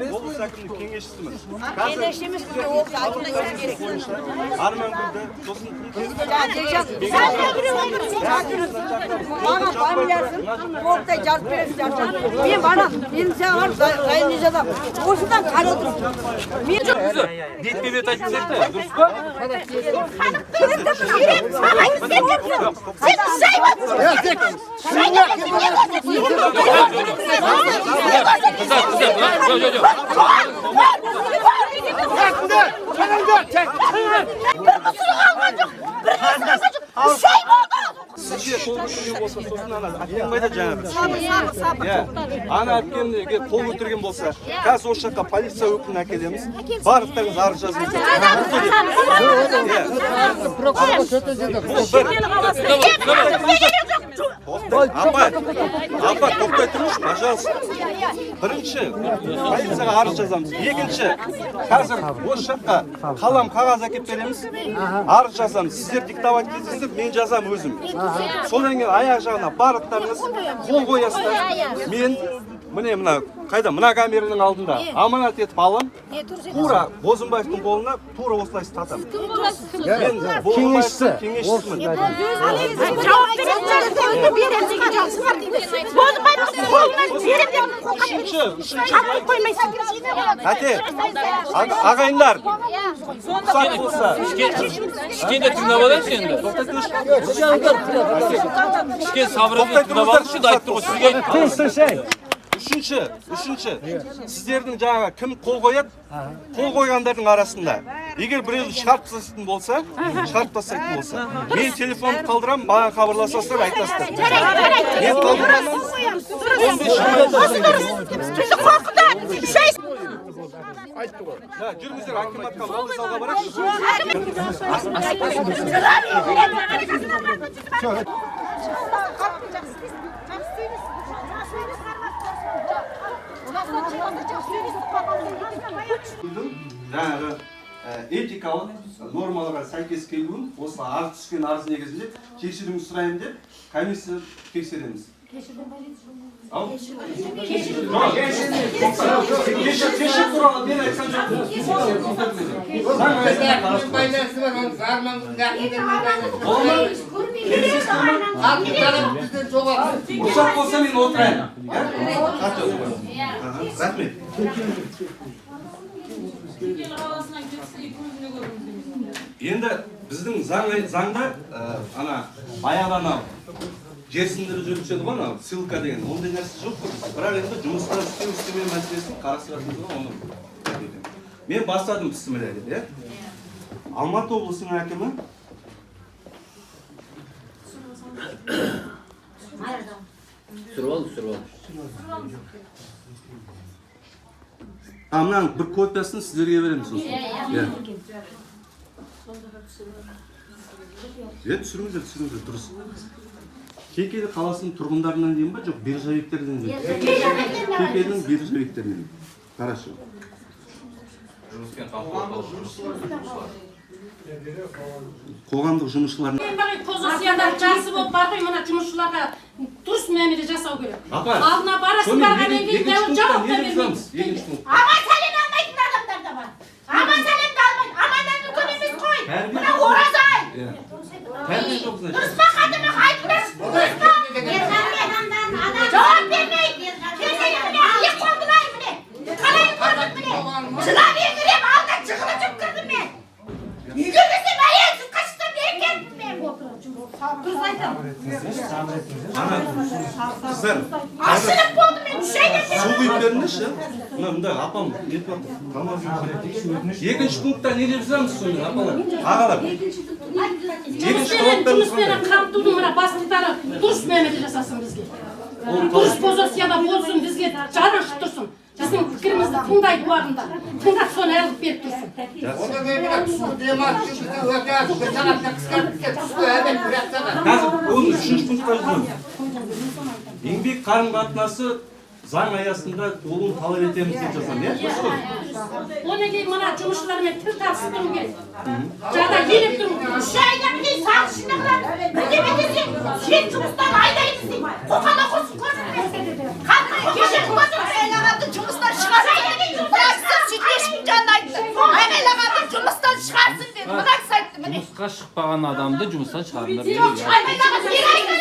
Облыс әкімінің кеңесшісіміз. Кеңесшіміз ол алдына келу керек. Арманды сосын Маған фамилиясын толықтай жазып бересіз. Мен барам, мен саған дайын жазам. Осыдан қарай отырып. Мен жоқ. Детпемет айтып берді, дұрыс па? Sizce kol götürgen bolsa sosun ana atlanmaydı жаңағы. Ана әпкемге кол көтерген болса, қазір осы жаққа полиция өкілін әкелеміз. Барлықтарыңыз арыз жазыңыз. Апа, тоқтай тұрыңыз, пожалуйста. Бірінші, полицияға арыз жазамыз. Екінші, қазір осы жаққа қалам қағаз әкеп береміз. Арыз жазамыз. Сіздер диктовать етесіздер, мен жазам өзім. Содан кейін аяқ жағына барлықтарыңыз қол қоясыздар. Мен міне мына қайда мына камераның алдында аманат етіп алам. Тура Бозымбаевтың қолына тура осылай статам. Мен кеңесшісімін. Ағайындар, ұсақ болса. Кішкенде тыңдап алайыншы енді. Кішкене сабырыңызды тыңдап алыңызшы да айтып тұр ғой сізге. Үшінші, сіздердің жаңағы кім қол қояды? Қол қойғандардың арасында. Егер біреуді шарт тастайтын болса, мен телефонды қалдырам, маған хабарласасыздар, айтасыздар. Мен қалдырамын. 15 жүріңіздер, акиматқа мал залға барайықшы. Жаңағы этикалық нормаларға сәйкес келуін, осы арыз түскен арыз негізінде кешірім сұрайын деп комиссия тексереміз. Кешір туралы мен айтқан жоқпын. Ұсақ болса мен отырайын. Рахмет. Енді біздің заңда ана баяғыдан жерсіндіріп жүрушеді ғой, ссылка деген, ондай нәрсе жоқ қой. Бірақ енді жұмыстар істеу мәселесін қарастыратынымыз оны. Мен бастадым пісімірәді. Алматы облысының әкімі Сұрвал. Мынаның бір копиясын сіздерге береміз осы. Түсіріңіздер, дұрыс. Кекелі қаласының тұрғындарынан дейін ба, жоқ, биржавиктерден дейін? Кекелінің биржавиктерден. Хорошо. Қоғамдық жұмысшылар. Позицияда жақсы болып барды, мына жұмысшыларға дұрыс мәміле жасау керек. Алдына барасың барғаннан кейін жауап та бермейді. Аман сәлем алмайтын адамдар да бар. Аман сәлемді алмайды. Аманнан үлкен емес қой. Мына оразай. Дұрыс па қадымы айтыңдаршы. Жауап бермейді. Аяқ қолдылай міне. Қалай көрдік міне. Жылап еңіреп алда жығылып жүріп кірдім мен. Үйге келсем әйелсіз қашықтан бері келдім мен. Дұрыс айтамын. Қыздар, ашылып болды мен үш айдан бері. су құйып беріңізші. Мында апам нетіп отыр. Екінші пунктта не деп жазамыз сонда, апалар? Ағалар. Жұмыспен қамтудың мына бастықтары дұрыс мәміле жасасын бізге. Дұрыс позицияда болсын, бізге жарашып тұрсын. Біздің пікірімізді тыңдайды уағында. Тыңдап соны әліп беріп тұрсын. Қазір оның үшінші пунктта жазамыз. Еңбек қарым-қатынасы заң аясында болуын талап етеміз деп жазам, иә? Одан кейін мына жұмысшылармен тіл табысып тұру керек. Жағдай елеп тұру керек. Үш айда міне сағыз жинағылар. Бірдеме десең, сен жұмыстан айдаймыз деймін. Қоқан оқырсың көрсің. Ameliyatı cumhustan çıkarsın. Bıraksın süt geçmeyeceğini ayıttı. Ameliyatı cumhustan çıkarsın dedi. Bıraksaydı. Cumhurga chiqmagan odamni jumishdan chiqardilar. Ameliyatı bir ay